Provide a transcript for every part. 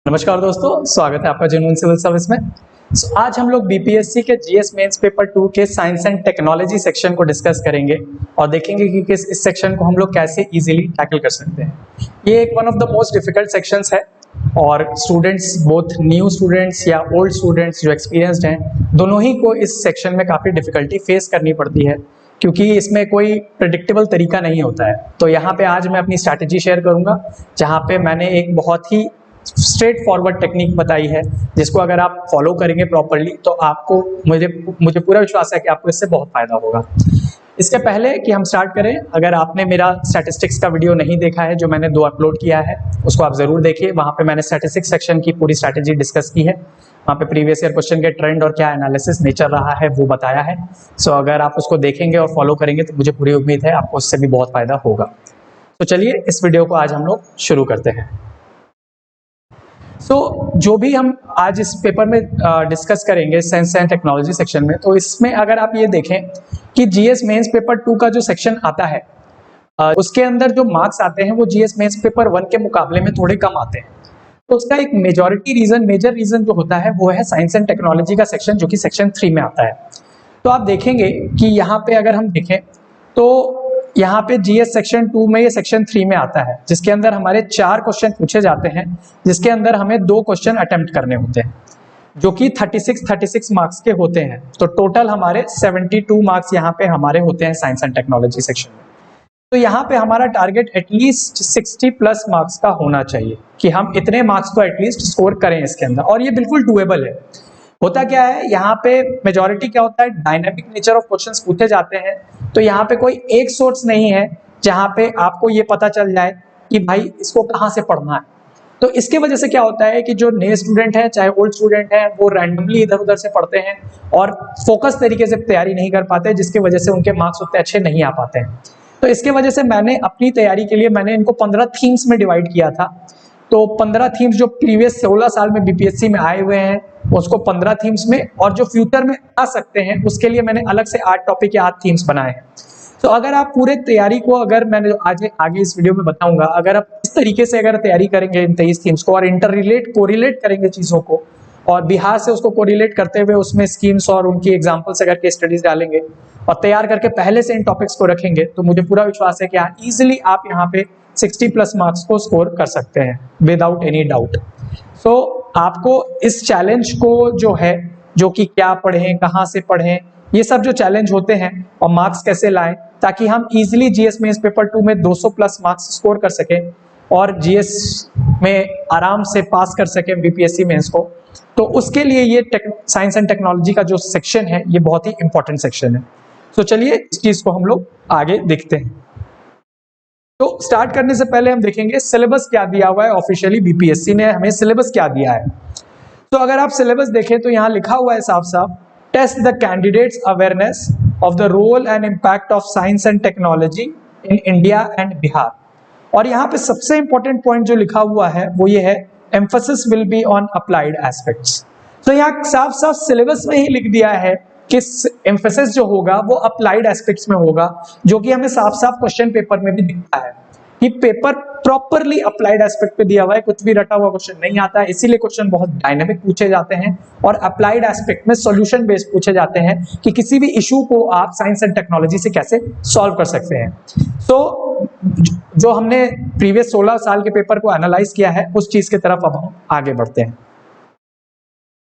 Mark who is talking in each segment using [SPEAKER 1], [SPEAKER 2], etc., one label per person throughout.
[SPEAKER 1] नमस्कार दोस्तों, स्वागत है आपका जेन्युइन सिविल सर्विस में। आज हम लोग बीपीएससी के जीएस मेंस पेपर 2 के साइंस एंड टेक्नोलॉजी सेक्शन को डिस्कस करेंगे और देखेंगे कि इस सेक्शन को हम लोग कैसे इजीली टैकल कर सकते हैं। ये एक one of the most difficult sections है और स्टूडेंट्स, बोथ न्यू स्टूडेंट्स या ओल्ड स्टूडेंट्स जो एक्सपीरियंस्ड हैं, दोनों ही को इस सेक्शन में काफ़ी डिफिकल्टी फेस करनी पड़ती है क्योंकि इसमें कोई प्रेडिक्टेबल तरीका नहीं होता है। तो यहाँ पे आज मैं अपनी स्ट्रैटेजी शेयर करूँगा जहाँ पे मैंने एक बहुत ही स्ट्रेट फॉरवर्ड टेक्निक बताई है जिसको अगर आप फॉलो करेंगे प्रॉपरली तो आपको मुझे पूरा विश्वास है कि आपको इससे बहुत फायदा होगा। इसके पहले कि हम स्टार्ट करें, अगर आपने मेरा स्टैटिस्टिक्स का वीडियो नहीं देखा है जो मैंने 2 अपलोड किया है उसको आप जरूर देखिए। वहाँ पे मैंने स्टैटिस्टिक्स सेक्शन की पूरी स्ट्रैटेजी डिस्कस की है। वहाँ पे प्रीवियस ईयर क्वेश्चन के ट्रेंड और क्या एनालिसिस नेचर रहा है वो बताया है। सो अगर आप उसको देखेंगे और फॉलो करेंगे तो मुझे पूरी उम्मीद है आपको उससे भी बहुत फायदा होगा। तो चलिए इस वीडियो को आज हम लोग शुरू करते हैं। जो भी हम आज इस पेपर में डिस्कस करेंगे साइंस एंड टेक्नोलॉजी सेक्शन में, तो इसमें अगर आप ये देखें कि जीएस मेंस पेपर 2 का जो सेक्शन आता है उसके अंदर जो मार्क्स आते हैं वो जीएस मेंस पेपर 1 के मुकाबले में थोड़े कम आते हैं। तो उसका एक मेजर रीजन जो होता है वो है साइंस एंड टेक्नोलॉजी का सेक्शन जो कि सेक्शन 3 में आता है। तो आप देखेंगे कि यहाँ पे अगर हम देखें तो यहाँ पे जीएस सेक्शन 2 में ये सेक्शन 3 में आता है जिसके अंदर हमारे 4 क्वेश्चन पूछे जाते हैं जिसके अंदर हमें 2 क्वेश्चन अटेम्प्ट करने होते हैं जो कि 36 मार्क्स के होते हैं। तो टोटल हमारे 72 मार्क्स यहाँ पे हमारे होते हैं साइंस एंड टेक्नोलॉजी सेक्शन में। तो यहाँ पे हमारा टारगेट एटलीस्ट 60+ मार्क्स का होना चाहिए कि हम इतने मार्क्स को एटलीस्ट स्कोर करें इसके अंदर, और ये बिल्कुल डूएबल है। होता क्या है, यहाँ पे मेजॉरिटी क्या होता है, डायनामिक नेचर ऑफ क्वेश्चंस पूछे जाते हैं। तो यहाँ पे कोई एक सोर्स नहीं है जहाँ पे आपको ये पता चल जाए कि भाई इसको कहाँ से पढ़ना है। तो इसके वजह से क्या होता है कि जो नए स्टूडेंट हैं चाहे ओल्ड स्टूडेंट हैं वो रैंडमली इधर उधर से पढ़ते हैं और फोकस तरीके से तैयारी नहीं कर पाते, जिसकी वजह से उनके मार्क्स उतने अच्छे नहीं आ पाते हैं। तो इसके वजह से मैंने अपनी तैयारी के लिए मैंने इनको 15 थीम्स में डिवाइड किया था। तो 15 थीम्स जो प्रीवियस 16 साल में बीपीएससी में आए हुए हैं उसको 15 थीम्स में, और जो फ्यूचर में आ सकते हैं उसके लिए मैंने अलग से 8 टॉपिक या 8 थीम्स बनाए हैं। तो अगर आप पूरे तैयारी को, अगर मैंने आगे इस वीडियो में बताऊंगा, अगर आप इस तरीके से अगर तैयारी करेंगे इन 23 थीम्स को और कोरिलेट करेंगे चीजों को और बिहार से उसको कोरिलेट करते हुए उसमें स्कीम्स और उनकी एग्जांपल्स अगर केस स्टडीज डालेंगे और तैयार करके पहले से इन टॉपिक्स को रखेंगे तो मुझे पूरा विश्वास है कि हाँ इजिली आप यहाँ पे 60+ मार्क्स को स्कोर कर सकते हैं विदाउट एनी डाउट। सो आपको इस चैलेंज को जो है, जो कि क्या पढ़ें, कहाँ से पढ़ें, ये सब जो चैलेंज होते हैं और मार्क्स कैसे लाएं ताकि हम इजीली जीएस मेंस पेपर 2 में 200+ मार्क्स स्कोर कर सकें और जीएस में आराम से पास कर सकें बीपीएससी मेंस को। तो उसके लिए ये साइंस एंड टेक्नोलॉजी का जो सेक्शन है ये बहुत ही इंपॉर्टेंट सेक्शन है। तो चलिए इस चीज को हम लोग आगे देखते हैं। तो स्टार्ट करने से पहले हम देखेंगे सिलेबस क्या दिया हुआ है। ऑफिशियली बीपीएससी ने हमें सिलेबस क्या दिया है। तो अगर आप सिलेबस देखें तो यहाँ लिखा हुआ है साफ साफ, test the candidates awareness of the role and impact of science and technology in India and Bihar. और यहाँ पे सबसे इंपॉर्टेंट पॉइंट जो लिखा हुआ है वो ये है, emphasis will be on applied aspects. तो यहाँ साफ साफ सिलेबस में ही लिख दिया है कि एम्फेसिस जो होगा वो अप्लाइड एस्पेक्ट्स में होगा, जो कि हमें साफ साफ क्वेश्चन पेपर में भी दिखता है कि पेपर प्रॉपरली अप्लाइड एस्पेक्ट पे दिया हुआ है, कुछ भी रटा हुआ क्वेश्चन नहीं आता है। इसीलिए क्वेश्चन बहुत डायनामिक पूछे जाते हैं और अप्लाइड एस्पेक्ट में सॉल्यूशन बेस्ड पूछे जाते हैं कि किसी भी इशू को आप साइंस एंड टेक्नोलॉजी से कैसे सॉल्व कर सकते हैं। तो जो हमने प्रीवियस 16 साल के पेपर को एनालाइज किया है उस चीज की तरफ अब हम आगे बढ़ते हैं।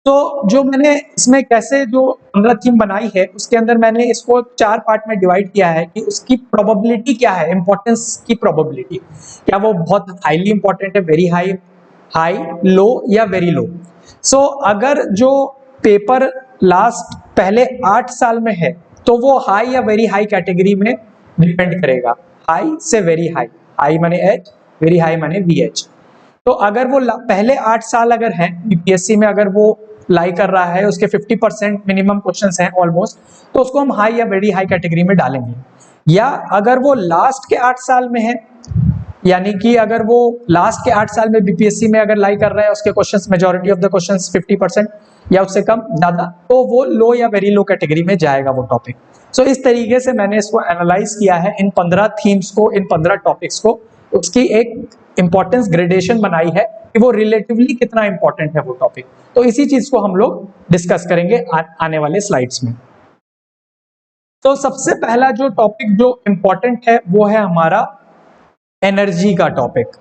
[SPEAKER 1] तो जो मैंने इसमें कैसे जो 15 थीम बनाई है उसके अंदर मैंने इसको 4 पार्ट में डिवाइड किया है कि उसकी प्रोबेबिलिटी क्या है, इंपॉर्टेंस की प्रोबेबिलिटी क्या वो बहुत हाईली इंपॉर्टेंट है, वेरी हाई, लो या वेरी लो। सो अगर जो पेपर लास्ट पहले 8 साल में है तो वो हाई या वेरी हाई कैटेगरी में डिपेंड करेगा। हाई से वेरी हाई, हाई माने एच, वेरी हाई माने वीएच। तो अगर वो पहले 8 साल अगर है बीपीएससी में, अगर वो लाई कर रहा है, उसके 50% मिनिमम क्वेश्चंस हैं ऑलमोस्ट, तो उसको हम हाई या वेरी हाई कैटेगरी में डालेंगे। या अगर वो लास्ट के 8 साल में है, यानी कि अगर वो लास्ट के 8 साल में बीपीएससी में अगर लाई कर रहा है, उसके questions majority of the questions 50% या उससे कम ज्यादा, तो वो लो या वेरी लो कैटेगरी में जाएगा वो टॉपिक। सो इस तरीके से मैंने इसको एनालाइज किया है, इन 15 थीम्स को, इन 15 टॉपिक्स को, उसकी एक इंपॉर्टेंस ग्रेडेशन बनाई है कि वो रिलेटिवली कितना इंपॉर्टेंट है वो टॉपिक। तो इसी चीज को हम लोग डिस्कस करेंगे आने वाले स्लाइड्स में। तो सबसे पहला जो टॉपिक जो इंपॉर्टेंट है वो है हमारा एनर्जी का टॉपिक।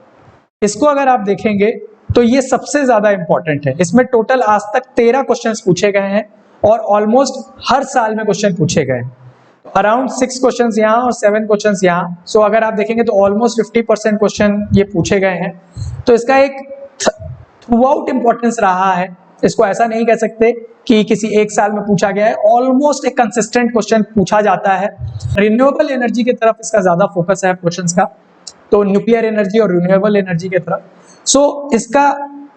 [SPEAKER 1] इसको अगर आप देखेंगे तो ये सबसे ज्यादा इंपॉर्टेंट है। इसमें टोटल आज तक 13 क्वेश्चंस पूछे गए हैं और ऑलमोस्ट हर साल में क्वेश्चन पूछे गए हैं। तो अराउंड 6 क्वेश्चंस यहाँ और 7 क्वेश्चंस यहाँ। सो अगर आप देखेंगे तो ऑलमोस्ट 50% क्वेश्चन ये पूछे गए हैं। तो इसका एक थ्रू आउट इंपॉर्टेंस रहा है। इसको ऐसा नहीं कह सकते कि किसी एक साल में पूछा गया है, ऑलमोस्ट एक कंसिस्टेंट क्वेश्चन पूछा जाता है। रिन्यूएबल एनर्जी की तरफ इसका ज्यादा फोकस है क्वेश्चंस का, तो न्यूक्लियर एनर्जी और रिन्यूएबल एनर्जी की तरफ। सो इसका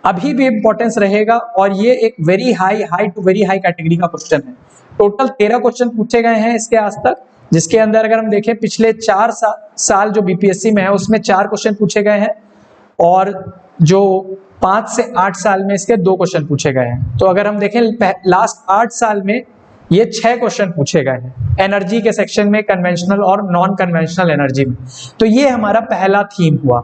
[SPEAKER 1] अभी भी इंपॉर्टेंस रहेगा और ये एक very high to very high category का क्वेश्चन है। टोटल 13 क्वेश्चन पूछे गए हैं इसके आज तक, जिसके अंदर अगर हम देखें पिछले 4 साल जो बीपीएससी में है उसमें 4 क्वेश्चन पूछे गए हैं और जो 5 से 8 साल में इसके 2 क्वेश्चन पूछे गए हैं। तो अगर हम देखें लास्ट 8 साल में ये 6 क्वेश्चन पूछे गए हैं एनर्जी के सेक्शन में, कन्वेंशनल और नॉन कन्वेंशनल एनर्जी में। तो ये हमारा पहला थीम हुआ।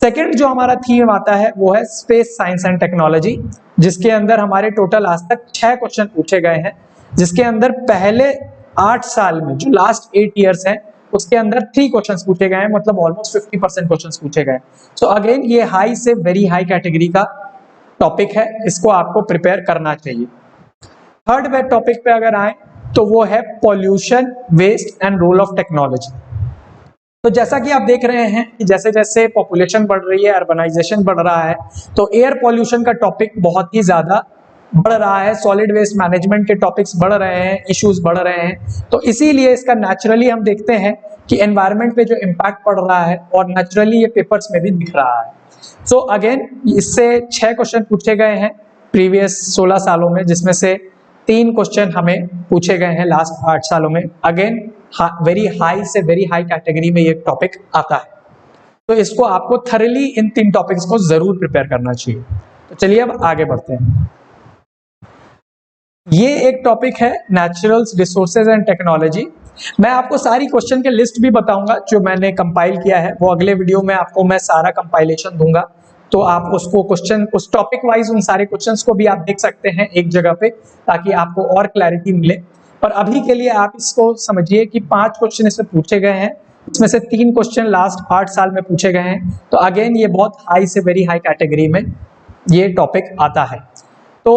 [SPEAKER 1] सेकंड जो हमारा थीम आता है वो है स्पेस साइंस एंड टेक्नोलॉजी, जिसके अंदर हमारे टोटल आज तक 6 क्वेश्चन पूछे गए हैं, जिसके अंदर पहले 8 साल में जो लास्ट 8 इयर्स हैं उसके अंदर 3 क्वेश्चंस पूछे गए हैं, मतलब ऑलमोस्ट 50% क्वेश्चंस पूछे गए। सो अगेन ये हाई से वेरी हाई कैटेगरी का टॉपिक है, इसको आपको प्रिपेयर करना चाहिए। थर्ड वेब टॉपिक पे अगर आए तो वो है pollution, waste and role of technology. तो जैसा कि आप देख रहे हैं कि जैसे जैसे पॉपुलेशन बढ़ रही है, अर्बनाइजेशन बढ़ रहा है, तो एयर पॉल्यूशन का टॉपिक बहुत ही ज्यादा बढ़ रहा है, सॉलिड वेस्ट मैनेजमेंट के टॉपिक्स बढ़ रहे हैं, इश्यूज बढ़ रहे हैं। तो इसीलिए इसका नेचुरली हम देखते हैं कि एनवायरनमेंट पे जो इम्पैक्ट पड़ रहा है और नेचुरली ये पेपर्स में भी दिख रहा है। सो अगेन इससे 6 क्वेश्चन पूछे गए हैं प्रीवियस 16 सालों में, जिसमें से 3 क्वेश्चन हमें पूछे गए हैं लास्ट 8 सालों में। अगेन वेरी हाई से वेरी हाई कैटेगरी में ये टॉपिक आता है। तो इसको आपको थरली इन 3 टॉपिक्स को जरूर प्रिपेयर करना चाहिए। तो चलिए अब आगे बढ़ते हैं। ये एक टॉपिक है नेचुरल रिसोर्सेज एंड टेक्नोलॉजी। मैं आपको सारी क्वेश्चन के लिस्ट भी बताऊंगा जो मैंने कंपाइल किया है, वो अगले वीडियो में आपको मैं सारा कंपाइलेशन दूंगा, तो आप उसको क्वेश्चन उस टॉपिक वाइज उन सारे क्वेश्चंस को भी आप देख सकते हैं एक जगह पे, ताकि आपको और क्लैरिटी मिले। पर अभी के लिए आप इसको समझिए कि 5 क्वेश्चन इसमें पूछे गए हैं, इसमें से 3 क्वेश्चन लास्ट 8 साल में पूछे गए हैं। तो अगेन ये बहुत हाई से वेरी हाई कैटेगरी में ये टॉपिक आता है। तो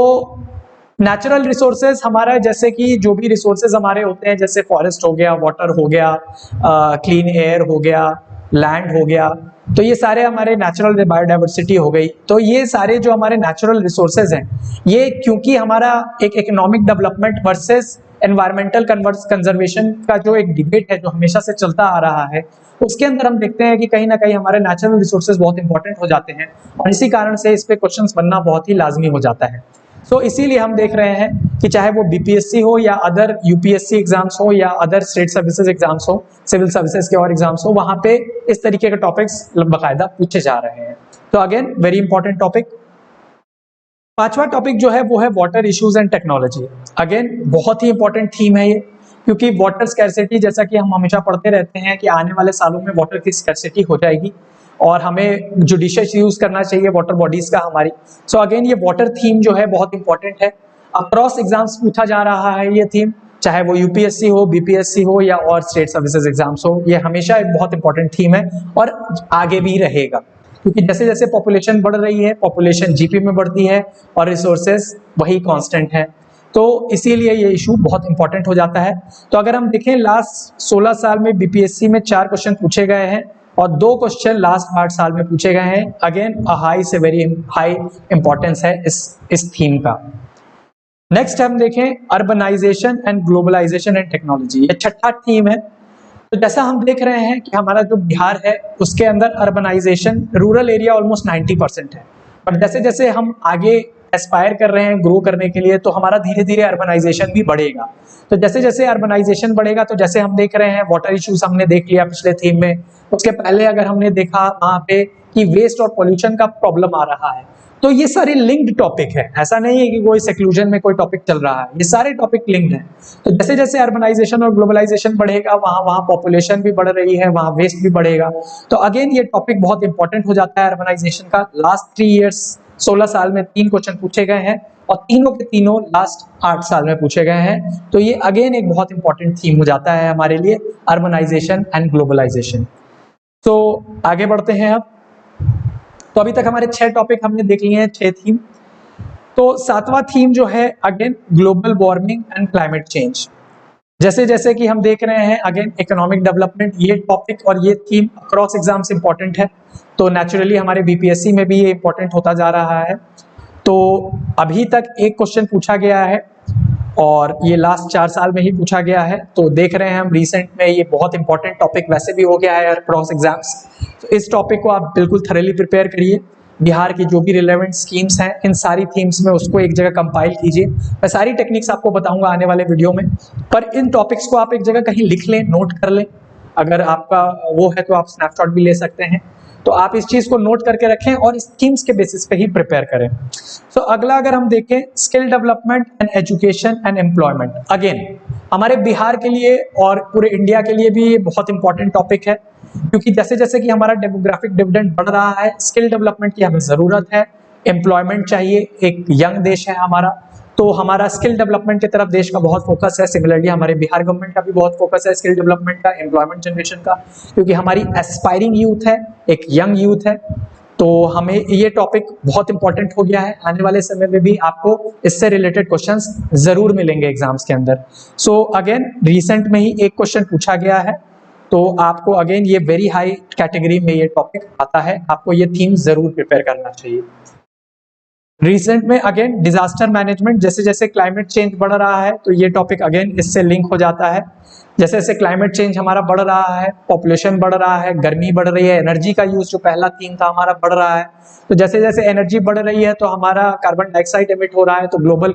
[SPEAKER 1] नेचुरल रिसोर्सेज हमारा, जैसे कि जो भी रिसोर्सेज हमारे होते हैं, जैसे फॉरेस्ट हो गया, वाटर हो गया, क्लीन एयर हो गया, लैंड हो गया, तो ये सारे हमारे नेचुरल बायोडाइवर्सिटी हो गई। तो ये सारे जो हमारे नेचुरल रिसोर्सेज हैं, ये क्योंकि हमारा एक economic development versus environmental conservation का जो एक डिबेट है जो हमेशा से चलता आ रहा है, उसके अंदर हम देखते हैं कि कहीं ना कहीं हमारे नेचुरल रिसोर्सेज बहुत इंपॉर्टेंट हो जाते हैं और इसी कारण से इस पे क्वेश्चंस बनना बहुत ही लाजमी हो जाता है। सो इसीलिए हम देख रहे हैं कि चाहे वो बीपीएससी हो या अदर यूपीएससी एग्जाम्स हो या अदर स्टेट सर्विसेज एग्जाम्स हो, सिविल सर्विसेज के और एग्जाम्स हो, वहां पे इस तरीके के टॉपिक्स बाकायदा पूछे जा रहे हैं। तो अगेन वेरी इंपॉर्टेंट टॉपिक। 5वां टॉपिक जो है वो है water issues and technology. Again बहुत ही इंपॉर्टेंट थीम है ये, क्योंकि वाटर स्कैरसिटी, जैसा कि हम हमेशा पढ़ते रहते हैं कि आने वाले सालों में वाटर की स्कैरसिटी हो जाएगी और हमें जुडिशियस यूज करना चाहिए वाटर बॉडीज का हमारी। सो अगेन ये वाटर थीम जो है बहुत इंपॉर्टेंट है, अक्रॉस एग्जाम्स पूछा जा रहा है ये थीम, चाहे वो यूपीएससी हो, बीपीएससी हो या और स्टेट सर्विसेज एग्जाम्स हो। ये हमेशा एक बहुत इंपॉर्टेंट थीम है और आगे भी रहेगा, क्योंकि जैसे जैसे पॉपुलेशन बढ़ रही है, पॉपुलेशन जीपी में बढ़ती है और रिसोर्सेज वही कांस्टेंट है, तो इसीलिए ये इशू बहुत इंपॉर्टेंट हो जाता है। तो अगर हम देखें लास्ट 16 साल में बीपीएससी में 4 क्वेश्चन पूछे गए हैं और 2 क्वेश्चन लास्ट 8 साल में पूछे गए हैं। अगेन हाई से वेरी हाई इंपॉर्टेंस है इस थीम का। नेक्स्ट हम देखें urbanisation and globalisation and technology. ये 6ठा थीम है। तो जैसा हम देख रहे हैं कि हमारा जो बिहार है उसके अंदर अर्बनाइजेशन, रूरल एरिया ऑलमोस्ट 90% है, बट जैसे जैसे हम आगे एस्पायर कर रहे हैं ग्रो करने के लिए, तो हमारा धीरे धीरे अर्बनाइजेशन भी बढ़ेगा। तो जैसे जैसे अर्बनाइजेशन बढ़ेगा, तो जैसे हम देख रहे हैं वाटर इश्यूज हमने देख लिया पिछले थीम में, उसके पहले अगर हमने देखा वहाँ पे कि वेस्ट और पोल्यूशन का प्रॉब्लम आ रहा है। तो ये सारे लिंक्ड टॉपिक है, ऐसा नहीं है कि कोई सेक्लूजन में कोई टॉपिक चल रहा है, ये सारे टॉपिक लिंक्ड हैं। तो जैसे जैसे अर्बनाइजेशन और ग्लोबलाइजेशन बढ़ेगा, वहां वहां पॉपुलेशन भी बढ़ रही है, वहां वेस्ट भी बढ़ेगा। तो अगेन ये टॉपिक बहुत इंपॉर्टेंट हो जाता है अर्बनाइजेशन का। लास्ट 3 इयर्स 16 साल में 3 क्वेश्चन पूछे गए हैं और तीनों के तीनों लास्ट 8 साल में पूछे गए हैं। तो ये अगेन एक बहुत इंपॉर्टेंट थीम हो जाता है हमारे लिए, अर्बनाइजेशन एंड ग्लोबलाइजेशन। तो आगे बढ़ते हैं अब। तो अभी तक हमारे 6 टॉपिक हमने देख लिए हैं, 6 थीम। तो 7वां थीम जो है again global warming and climate change. जैसे जैसे कि हम देख रहे हैं अगेन इकोनॉमिक डेवलपमेंट, ये टॉपिक और ये थीम अक्रॉस एग्जाम्स इंपॉर्टेंट है। तो नेचुरली हमारे बीपीएससी में भी ये इंपॉर्टेंट होता जा रहा है। तो अभी तक एक क्वेश्चन पूछा गया है और ये लास्ट 4 साल में ही पूछा गया है। तो देख रहे हैं हम रिसेंट में ये बहुत इंपॉर्टेंट टॉपिक वैसे भी हो गया है अक्रॉस एग्जाम्स। तो इस टॉपिक को आप बिल्कुल थॉरली प्रिपेयर करिए। बिहार की जो भी रिलेवेंट स्कीम्स हैं इन सारी थीम्स में उसको एक जगह कंपाइल कीजिए। मैं सारी टेक्निक्स आपको बताऊंगा आने वाले वीडियो में, पर इन टॉपिक्स को आप एक जगह कहीं लिख लें, नोट कर लें। अगर आपका वो है तो आप स्नैपशॉट भी ले सकते हैं। तो आप इस चीज को नोट करके रखें और इस थीम्स के बेसिस पे ही प्रिपेयर करें। तो अगला अगर हम देखें skill development and education and employment, again हमारे बिहार के लिए और पूरे इंडिया के लिए भी ये बहुत इंपॉर्टेंट टॉपिक है, क्योंकि जैसे जैसे कि हमारा डेमोग्राफिक डिविडेंड बढ़ रहा है, स्किल डेवलपमेंट की हमें जरूरत है, एम्प्लॉयमेंट चाहिए, एक यंग देश है हमारा, तो हमारा स्किल डेवलपमेंट की तरफ देश का बहुत फोकस है। सिमिलरली हमारे बिहार गवर्नमेंट का भी बहुत फोकस है स्किल डेवलपमेंट का, एम्प्लॉयमेंट जनरेशन का, क्योंकि हमारी एस्पायरिंग यूथ है, एक यंग यूथ है। तो हमें ये टॉपिक बहुत इंपॉर्टेंट हो गया है। आने वाले समय में भी आपको इससे रिलेटेड क्वेश्चंस जरूर मिलेंगे एग्जाम्स के अंदर। सो अगेन रिसेंट में ही एक क्वेश्चन पूछा गया है, तो आपको अगेन ये वेरी हाई कैटेगरी में ये टॉपिक आता है, आपको ये थीम जरूर प्रिपेयर करना चाहिए। रिसेंट में अगेन डिजास्टर मैनेजमेंट, जैसे जैसे क्लाइमेट चेंज बढ़ रहा है तो ये टॉपिक अगेन इससे लिंक हो जाता है। जैसे जैसे क्लाइमेट चेंज हमारा बढ़ रहा है, पॉपुलेशन बढ़ रहा है, गर्मी बढ़ रही है, एनर्जी का यूज जो पहला थीम था हमारा बढ़ रहा है। तो जैसे जैसे एनर्जी बढ़ रही है तो हमारा कार्बन डाइऑक्साइड एमिट हो रहा है, तो ग्लोबल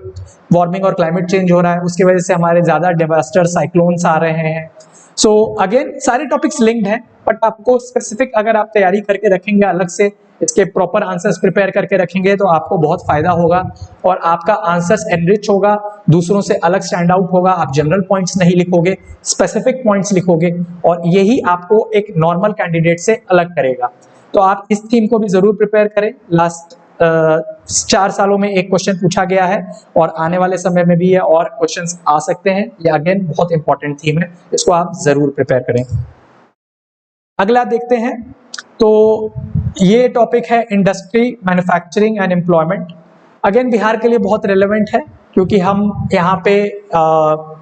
[SPEAKER 1] वार्मिंग और क्लाइमेट चेंज हो रहा है, उसकी वजह से हमारे ज्यादा डिजास्टर साइक्लोन्स आ रहे हैं। सो अगेन सारे टॉपिक्स लिंक्ड हैं, बट आपको स्पेसिफिक अगर आप तैयारी करके रखेंगे, अलग से इसके प्रॉपर आंसर्स प्रिपेयर करके रखेंगे तो आपको बहुत फायदा होगा और आपका आंसर्स एनरिच होगा, दूसरों से अलग स्टैंड आउट होगा। आप जनरल पॉइंट्स नहीं लिखोगे, स्पेसिफिक पॉइंट्स लिखोगे और यही आपको एक नॉर्मल कैंडिडेट से अलग करेगा। तो आप इस थीम को भी जरूर प्रिपेयर करें। लास्ट 4 सालों में एक क्वेश्चन पूछा गया है और आने वाले समय में भी ये और क्वेश्चंस आ सकते हैं। ये अगेन बहुत इंपॉर्टेंट थीम है, इसको आप जरूर प्रिपेयर करें। अगला देखते हैं, तो ये टॉपिक है industry, manufacturing and employment. Again Bihar के लिए बहुत रिलेवेंट है, क्योंकि हम यहाँ पे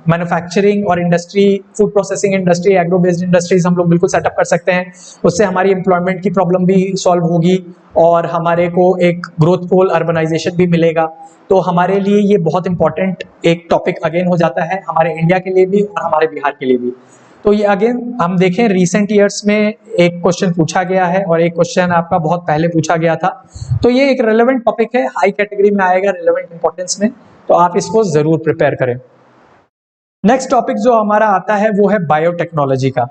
[SPEAKER 1] मैन्युफैक्चरिंग और industry, food processing industry, agro based industries हम लोग बिल्कुल सेटअप कर सकते हैं। उससे हमारी एम्प्लॉयमेंट की प्रॉब्लम भी सॉल्व होगी और हमारे को एक ग्रोथफुल अर्बनाइजेशन भी मिलेगा। तो हमारे लिए ये बहुत इंपॉर्टेंट एक टॉपिक अगेन हो जाता है, हमारे इंडिया के लिए भी और हमारे बिहार के लिए भी। तो ये अगेन हम देखें रिसेंट ईयर्स में एक क्वेश्चन पूछा गया है और एक क्वेश्चन आपका बहुत पहले पूछा गया था। तो ये एक रेलेवेंट टॉपिक है, हाई कैटेगरी में आएगा रेलेवेंट इंपॉर्टेंस में, तो आप इसको जरूर प्रिपेयर करें। नेक्स्ट टॉपिक जो हमारा आता है वो है बायोटेक्नोलॉजी का।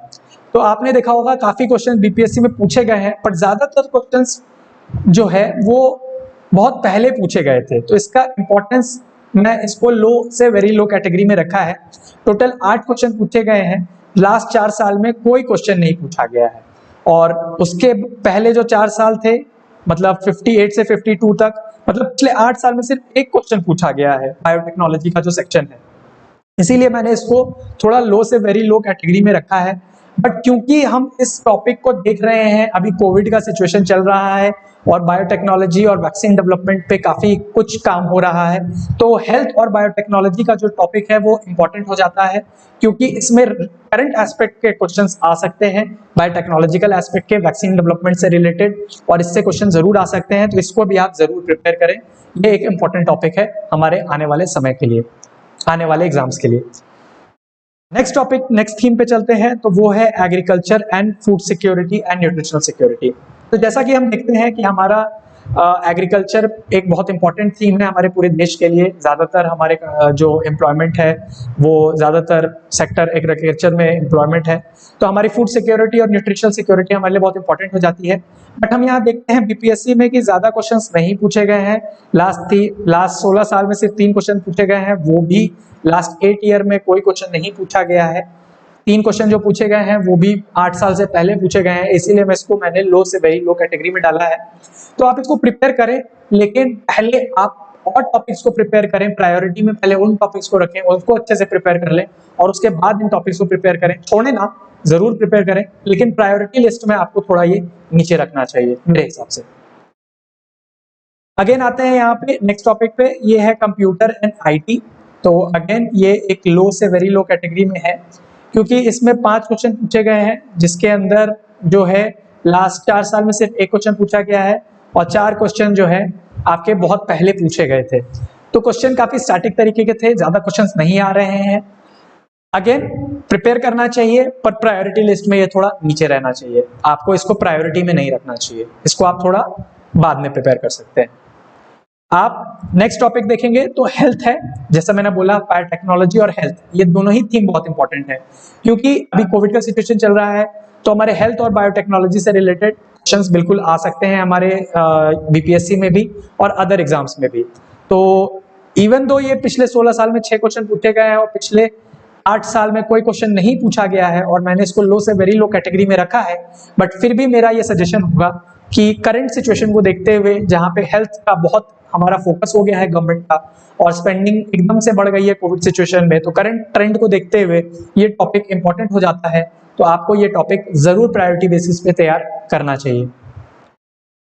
[SPEAKER 1] तो आपने देखा होगा काफी क्वेश्चन बीपीएससी में पूछे गए हैं, पर ज्यादातर क्वेश्चंस जो है वो बहुत पहले पूछे गए थे। तो इसका इंपॉर्टेंस मैं इसको लो से वेरी लो कैटेगरी में रखा है। टोटल 8 क्वेश्चन पूछे गए हैं, लास्ट 4 साल में कोई क्वेश्चन नहीं पूछा गया है। और उसके पहले जो 4 साल थे, मतलब 58 से 52 तक, मतलब पिछले 8 साल में सिर्फ एक क्वेश्चन पूछा गया है बायोटेक्नोलॉजी का जो सेक्शन है। इसीलिए मैंने इसको थोड़ा लो से वेरी लो कैटेगरी में रखा है। बट क्योंकि हम इस टॉपिक को देख रहे हैं, अभी कोविड का सिचुएशन चल रहा है और बायोटेक्नोलॉजी और वैक्सीन डेवलपमेंट पे काफी कुछ काम हो रहा है, तो हेल्थ और बायोटेक्नोलॉजी का जो टॉपिक है वो इंपॉर्टेंट हो जाता है, क्योंकि इसमें करंट एस्पेक्ट के क्वेश्चंस आ सकते हैं, बायोटेक्नोलॉजिकल एस्पेक्ट के, वैक्सीन डेवलपमेंट से रिलेटेड, और इससे क्वेश्चन जरूर आ सकते हैं। तो इसको भी आप जरूर प्रिपेयर करें, ये एक इंपॉर्टेंट टॉपिक है हमारे आने वाले समय के लिए, आने वाले एग्जाम्स के लिए। नेक्स्ट टॉपिक, नेक्स्ट थीम पे चलते हैं, तो वो है agriculture and food security and nutritional security. तो जैसा कि हम देखते हैं कि हमारा एग्रीकल्चर एक बहुत इंपॉर्टेंट थीम है हमारे पूरे देश के लिए। ज़्यादातर हमारे जो एम्प्लॉयमेंट है वो ज़्यादातर सेक्टर एग्रीकल्चर में एम्प्लॉयमेंट है, तो हमारी फूड सिक्योरिटी और न्यूट्रिशनल सिक्योरिटी हमारे लिए बहुत इंपॉर्टेंट हो जाती है। बट हम यहाँ देखते हैं बीपीएससी में कि ज़्यादा क्वेश्चंस नहीं पूछे गए हैं। लास्ट 16 साल में सिर्फ 3 क्वेश्चन पूछे गए हैं, वो भी लास्ट 8 ईयर में कोई क्वेश्चन नहीं पूछा गया है। 3 क्वेश्चन जो पूछे गए हैं वो भी 8 साल से पहले पूछे गए हैं, इसीलिए मैंने लो से वेरी लो कैटेगरी में डाला है। तो आप इसको प्रिपेयर करें, लेकिन पहले आप और टॉपिक्स को प्रिपेयर करें, प्रायोरिटी में पहले उन टॉपिक्स को रखें, उनको अच्छे से प्रिपेयर कर लें और उसके बाद इन टॉपिक्स को प्रिपेयर करें। छोड़े ना, जरूर प्रिपेयर करें, लेकिन प्रायोरिटी लिस्ट में आपको थोड़ा ये नीचे रखना चाहिए मेरे हिसाब से। अगेन आते हैं यहाँ पे नेक्स्ट टॉपिक पे, ये है कंप्यूटर एंड आईटी। तो अगेन ये एक लो से वेरी लो कैटेगरी में है, क्योंकि इसमें 5 क्वेश्चन पूछे गए हैं, जिसके अंदर जो है लास्ट 4 साल में सिर्फ 1 क्वेश्चन पूछा गया है और 4 क्वेश्चन जो है आपके बहुत पहले पूछे गए थे। तो क्वेश्चन काफी स्टैटिक तरीके के थे, ज्यादा क्वेश्चंस नहीं आ रहे हैं। अगेन प्रिपेयर करना चाहिए, पर प्रायोरिटी लिस्ट में ये थोड़ा नीचे रहना चाहिए। आपको इसको प्रायोरिटी में नहीं रखना चाहिए, इसको आप थोड़ा बाद में प्रिपेयर कर सकते हैं। आप नेक्स्ट टॉपिक देखेंगे तो हेल्थ है। जैसा मैंने बोला, बायोटेक्नोलॉजी और हेल्थ, ये दोनों ही थीम बहुत इंपॉर्टेंट है, क्योंकि अभी कोविड का सिचुएशन चल रहा है, तो हमारे हेल्थ और बायोटेक्नोलॉजी से रिलेटेड क्वेश्चंस बिल्कुल आ सकते हैं हमारे बीपीएससी में भी और अदर एग्जाम्स में भी। तो इवन दो ये पिछले 16 साल में 6 क्वेश्चन पूछे गए हैं और पिछले 8 साल में कोई क्वेश्चन नहीं पूछा गया है और मैंने इसको लो से वेरी लो कैटेगरी में रखा है, बट फिर भी मेरा ये सजेशन होगा कि करंट सिचुएशन को देखते हुए, जहाँ पे हेल्थ का बहुत हमारा फोकस हो गया है गवर्नमेंट का और स्पेंडिंग एकदम से बढ़ गई है कोविड सिचुएशन में, तो करंट ट्रेंड को देखते हुए ये टॉपिक इंपॉर्टेंट हो जाता है। तो आपको ये टॉपिक जरूर प्रायोरिटी बेसिस पे तैयार करना चाहिए।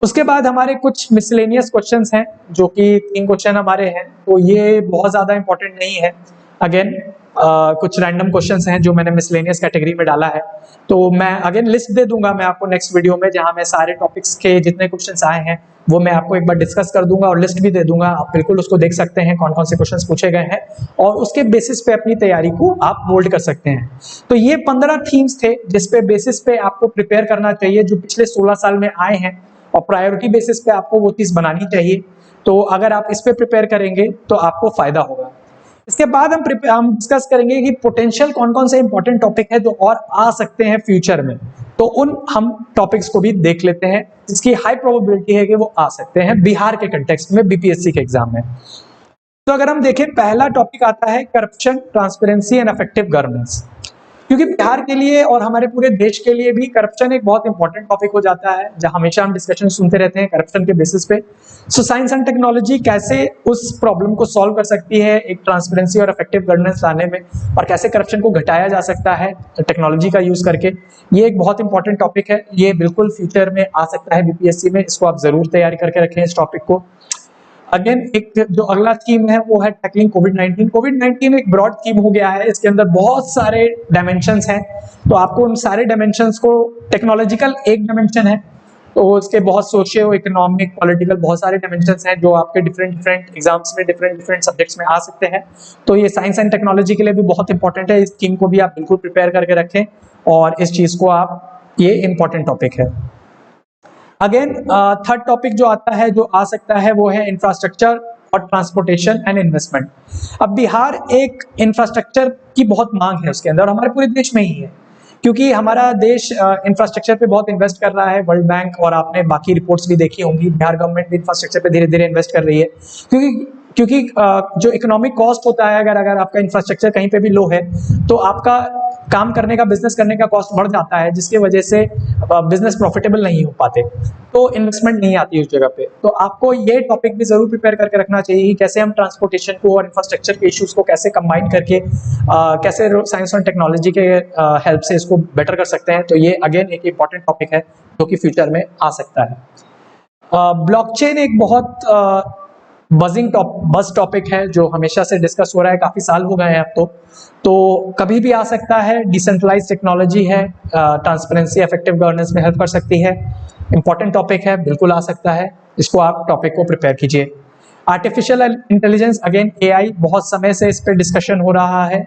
[SPEAKER 1] उसके बाद हमारे कुछ मिसलेनियस क्वेश्चंस हैं, जो कि 3 क्वेश्चन हमारे हैं, तो ये बहुत ज्यादा इंपॉर्टेंट नहीं है। अगेन कुछ रैंडम क्वेश्चंस हैं जो मैंने मिसलेनियस कैटेगरी में डाला है, तो मैं अगेन लिस्ट दे दूंगा मैं आपको नेक्स्ट वीडियो में, जहां मैं सारे टॉपिक्स के जितने क्वेश्चंस आए हैं वो मैं आपको एक बार डिस्कस कर दूंगा और लिस्ट भी दे दूंगा। आप बिल्कुल उसको देख सकते हैं कौन कौन से क्वेश्चंस पूछे गए हैं और उसके बेसिस पे अपनी तैयारी को आप मोल्ड कर सकते हैं। तो ये 15 थीम्स थे जिसपे बेसिस पे आपको प्रिपेयर करना चाहिए, जो पिछले 16 साल में आए हैं, और प्रायोरिटी बेसिस पे आपको वो चीज बनानी चाहिए। तो अगर आप इस पे प्रिपेयर करेंगे तो आपको फायदा होगा। इसके बाद हम डिस्कस करेंगे कि पोटेंशियल कौन कौन से इंपॉर्टेंट टॉपिक है जो और आ सकते हैं फ्यूचर में, तो उन हम टॉपिक्स को भी देख लेते हैं जिसकी हाई प्रोबेबिलिटी है कि वो आ सकते हैं बिहार के कंटेक्स्ट में, बीपीएससी के एग्जाम में। तो अगर हम देखें, पहला टॉपिक आता है corruption, transparency and effective governance, क्योंकि बिहार के लिए और हमारे पूरे देश के लिए भी करप्शन एक बहुत इंपॉर्टेंट टॉपिक हो जाता है, जहां हमेशा हम डिस्कशन सुनते रहते हैं करप्शन के बेसिस पे। सो साइंस एंड टेक्नोलॉजी कैसे उस प्रॉब्लम को सॉल्व कर सकती है एक ट्रांसपेरेंसी और इफेक्टिव गवर्नेंस लाने में, और कैसे करप्शन को घटाया जा सकता है टेक्नोलॉजी का यूज करके, ये एक बहुत इंपॉर्टेंट टॉपिक है। ये बिल्कुल फ्यूचर में आ सकता है बीपीएससी में, इसको आप जरूर तैयारी करके रखें इस टॉपिक को। अगेन एक जो अगला थीम है वो है टैकलिंग कोविड-19। कोविड-19 एक ब्रॉड थीम हो गया है, इसके अंदर बहुत सारे डायमेंशंस हैं, तो आपको उन सारे डायमेंशंस को, टेक्नोलॉजिकल एक डायमेंशन है, तो उसके बहुत सोशियो इकोनॉमिक पॉलिटिकल बहुत सारे डायमेंशंस हैं जो आपके डिफरेंट एग्जाम्स में डिफरेंट सब्जेक्ट्स में आ सकते हैं। तो ये साइंस एंड टेक्नोलॉजी के लिए भी बहुत इंपॉर्टेंट है, इस थीम को भी आप बिल्कुल प्रिपेयर करके रखें और इस चीज को आप, ये इंपॉर्टेंट टॉपिक है। अगेन थर्ड टॉपिक जो आता है, जो आ सकता है, वो है इंफ्रास्ट्रक्चर और ट्रांसपोर्टेशन एंड इन्वेस्टमेंट। अब बिहार एक इंफ्रास्ट्रक्चर की बहुत मांग है उसके अंदर, और हमारे पूरे देश में ही है, क्योंकि हमारा देश इंफ्रास्ट्रक्चर पे बहुत इन्वेस्ट कर रहा है। वर्ल्ड बैंक और आपने बाकी रिपोर्ट्स भी देखी होंगी, बिहार गवर्नमेंट भी इंफ्रास्ट्रक्चर पे धीरे धीरे इन्वेस्ट कर रही है, क्योंकि जो इकोनॉमिक कॉस्ट होता है, अगर आपका इंफ्रास्ट्रक्चर कहीं पे भी लो है तो आपका काम करने का, बिजनेस करने का कॉस्ट बढ़ जाता है, जिसकी वजह से बिजनेस प्रॉफिटेबल नहीं हो पाते, तो इन्वेस्टमेंट नहीं आती उस जगह पे। तो आपको ये टॉपिक भी जरूर प्रिपेयर करके रखना चाहिए कि कैसे हम ट्रांसपोर्टेशन को और इंफ्रास्ट्रक्चर के इश्यूज को कैसे कंबाइन करके कैसे साइंस और टेक्नोलॉजी के हेल्प से इसको बेटर कर सकते हैं। तो ये अगेन एक इंपॉर्टेंट टॉपिक है जो कि फ्यूचर में आ सकता है। ब्लॉकचेन एक बहुत बज टॉपिक है जो हमेशा से डिस्कस हो रहा है, काफी साल हो गए हैं अब तो कभी भी आ सकता है। डिसेंट्रलाइज टेक्नोलॉजी है, ट्रांसपेरेंसी इफेक्टिव गवर्नेंस में हेल्प कर सकती है, इंपॉर्टेंट टॉपिक है, बिल्कुल आ सकता है, इसको आप टॉपिक को प्रिपेयर कीजिए। आर्टिफिशियल इंटेलिजेंस, अगेन एआई, बहुत समय से इस पे डिस्कशन हो रहा है,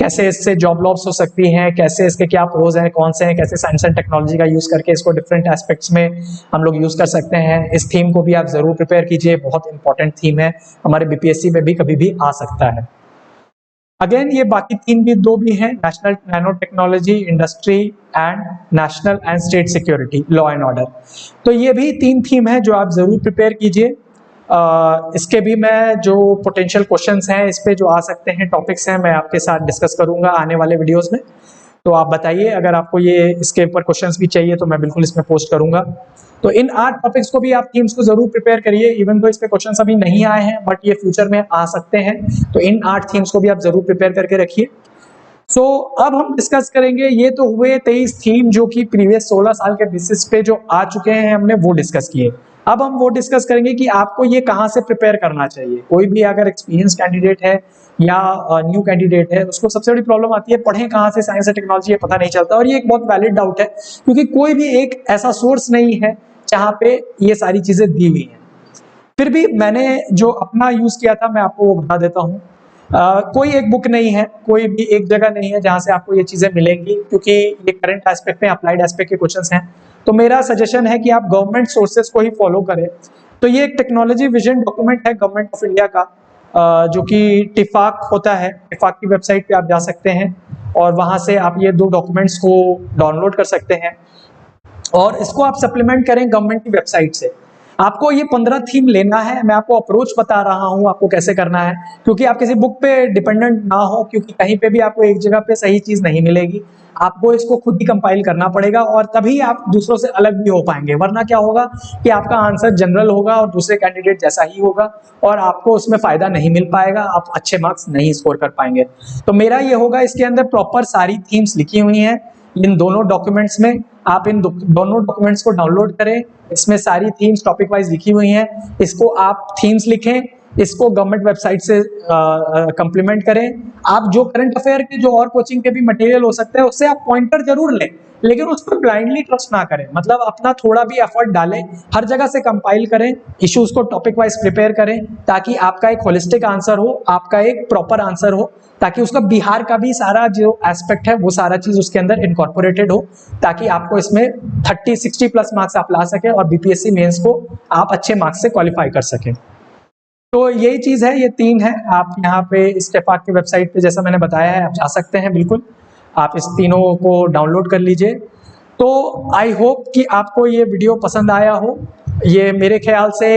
[SPEAKER 1] कैसे इससे जॉब लॉस हो सकती हैं, कैसे इसके क्या प्रोज हैं, कौन से हैं, कैसे साइंस एंड टेक्नोलॉजी का यूज करके इसको डिफरेंट एस्पेक्ट्स में हम लोग यूज कर सकते हैं। इस थीम को भी आप जरूर प्रिपेयर कीजिए, बहुत इंपॉर्टेंट थीम है, हमारे बीपीएससी में भी कभी भी आ सकता है। अगेन ये बाकी तीन भी दो भी हैं, national nano technology, industry and national and state security, law and order. तो ये भी तीन थीम है जो आप जरूर प्रिपेयर कीजिए। इसके भी मैं जो पोटेंशियल क्वेश्चंस हैं इस पे जो आ सकते हैं, टॉपिक्स हैं, मैं आपके साथ डिस्कस करूंगा आने वाले वीडियोस में। तो आप बताइए, अगर आपको ये इसके ऊपर क्वेश्चंस भी चाहिए तो मैं बिल्कुल इसमें पोस्ट करूंगा। तो इन 8 टॉपिक्स को भी आप थीम्स को जरूर प्रिपेयर करिए, इवन तो इस पे क्वेश्चंस अभी नहीं आए हैं बट ये फ्यूचर में आ सकते हैं, तो इन 8 थीम्स को भी आप जरूर प्रिपेयर करके रखिए। सो अब हम डिस्कस करेंगे, ये तो हुए 23 थीम जो कि प्रीवियस 16 साल के बेसिस पे जो आ चुके हैं, हमने वो डिस्कस किए। अब हम वो डिस्कस करेंगे कि आपको ये कहाँ से प्रिपेयर करना चाहिए। कोई भी अगर एक्सपीरियंस कैंडिडेट है या न्यू कैंडिडेट है, उसको सबसे बड़ी प्रॉब्लम आती है पढ़ें कहाँ से साइंस और टेक्नोलॉजी, ये पता नहीं चलता, और ये एक बहुत वैलिड डाउट है क्योंकि कोई भी एक ऐसा सोर्स नहीं है जहाँ पे ये सारी चीजें दी हुई हैं। फिर भी मैंने जो अपना यूज किया था मैं आपको वो बता देता हूँ। कोई एक बुक नहीं है, कोई भी एक जगह नहीं है जहां से आपको ये चीजें मिलेंगी, क्योंकि ये करंट एस्पेक्ट में अप्लाइड एस्पेक्ट के क्वेश्चंस हैं। तो मेरा सजेशन है कि आप गवर्नमेंट सोर्सेज को ही फॉलो करें। तो ये एक टेक्नोलॉजी विजन डॉक्यूमेंट है गवर्नमेंट ऑफ इंडिया का, जो कि टिफाक होता है। टिफाक की वेबसाइट पे आप जा सकते हैं और वहां से आप ये 2 डॉक्यूमेंट्स को डाउनलोड कर सकते हैं और इसको आप सप्लीमेंट करें गवर्नमेंट की वेबसाइट से। आपको ये 15 थीम लेना है, मैं आपको अप्रोच बता रहा हूं आपको कैसे करना है, क्योंकि आप किसी बुक पे डिपेंडेंट ना हो, क्योंकि कहीं पे भी आपको एक जगह पे सही चीज नहीं मिलेगी। आपको इसको खुद ही कंपाइल करना पड़ेगा और तभी आप दूसरों से अलग भी हो पाएंगे, वरना क्या होगा कि आपका आंसर जनरल होगा और दूसरे कैंडिडेट जैसा ही होगा और आपको उसमें फायदा नहीं मिल पाएगा, आप अच्छे मार्क्स नहीं स्कोर कर पाएंगे। तो मेरा ये होगा, इसके अंदर प्रॉपर सारी थीम्स लिखी हुई हैं इन दोनों डॉक्यूमेंट्स में। आप इन दोनों डॉक्यूमेंट्स को डाउनलोड करें, इसमें सारी थीम्स टॉपिक वाइज लिखी हुई हैं। इसको आप थीम्स लिखें, इसको गवर्नमेंट वेबसाइट से कंप्लीमेंट करें। आप जो करंट अफेयर के जो और कोचिंग के भी मटेरियल हो सकते हैं उससे आप पॉइंटर जरूर लें, लेकिन उस पर ब्लाइंडली ट्रस्ट ना करें, मतलब अपना थोड़ा भी एफर्ट डालें, हर जगह से कंपाइल करें, इश्यूज को टॉपिक वाइज प्रिपेयर करें, ताकि आपका एक होलिस्टिक आंसर हो, आपका एक प्रॉपर आंसर हो, ताकि उसका बिहार का भी सारा जो एस्पेक्ट है वो सारा चीज उसके अंदर इनकॉर्पोरेटेड हो, ताकि आपको इसमें 30-60 प्लस मार्क्स आप ला सके और बीपीएससी मेंस को आप अच्छे मार्क्स से क्वालिफाई कर सके। तो यही चीज है, ये 3 है। आप यहाँ पे इस्तेफाक की वेबसाइट पे जैसा मैंने बताया है आप जा सकते हैं, बिल्कुल आप इस तीनों को डाउनलोड कर लीजिए। तो आई होप कि आपको ये वीडियो पसंद आया हो। ये मेरे ख्याल से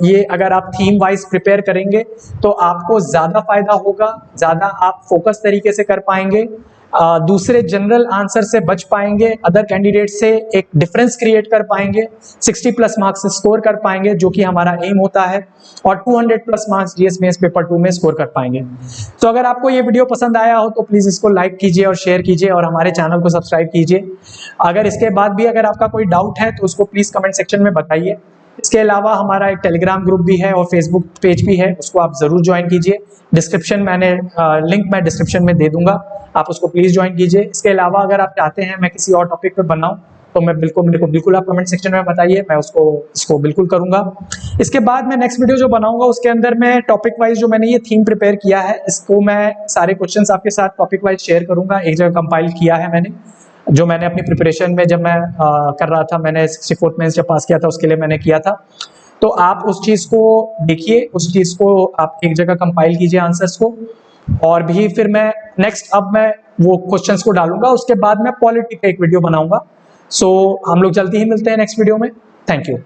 [SPEAKER 1] ये अगर आप थीम वाइज प्रिपेयर करेंगे तो आपको ज़्यादा फायदा होगा, ज़्यादा आप फोकस तरीके से कर पाएंगे, दूसरे जनरल आंसर से बच पाएंगे, अदर कैंडिडेट से एक डिफरेंस क्रिएट कर पाएंगे, 60 प्लस मार्क्स स्कोर कर पाएंगे जो कि हमारा एम होता है, और 200 plus marks GS mains paper 2 में स्कोर कर पाएंगे। तो अगर आपको ये वीडियो पसंद आया हो तो प्लीज़ इसको लाइक कीजिए और शेयर कीजिए और हमारे चैनल को सब्सक्राइब कीजिए। अगर इसके बाद भी अगर आपका कोई डाउट है तो उसको प्लीज़ कमेंट सेक्शन में बताइए। इसके अलावा हमारा एक टेलीग्राम ग्रुप भी है और फेसबुक पेज भी है, उसको आप जरूर ज्वाइन कीजिए। डिस्क्रिप्शन लिंक मैं डिस्क्रिप्शन में दे दूंगा, आप उसको प्लीज ज्वाइन कीजिए। इसके अलावा अगर आप चाहते हैं मैं किसी और टॉपिक पे बनाऊं तो मेरे को बिल्कुल आप कमेंट सेक्शन में बताइए, मैं इसको बिल्कुल करूंगा। इसके बाद मैं नेक्स्ट वीडियो जो बनाऊंगा उसके अंदर मैं टॉपिक वाइज जो मैंने ये थीम प्रिपेयर किया है इसको मैं सारे क्वेश्चंस आपके साथ टॉपिक वाइज शेयर करूंगा। एक जगह कंपाइल किया है मैंने, जो मैंने अपनी प्रिपरेशन में जब मैं कर रहा था, मैंने 64th मेंस जब पास किया था उसके लिए मैंने किया था। तो आप उस चीज़ को देखिए, उस चीज़ को आप एक जगह कंपाइल कीजिए आंसर्स को, और भी फिर मैं अब मैं वो क्वेश्चंस को डालूंगा। उसके बाद मैं पॉलिटी पे एक वीडियो बनाऊंगा। सो हम लोग जल्दी ही मिलते हैं नेक्स्ट वीडियो में। Thank you.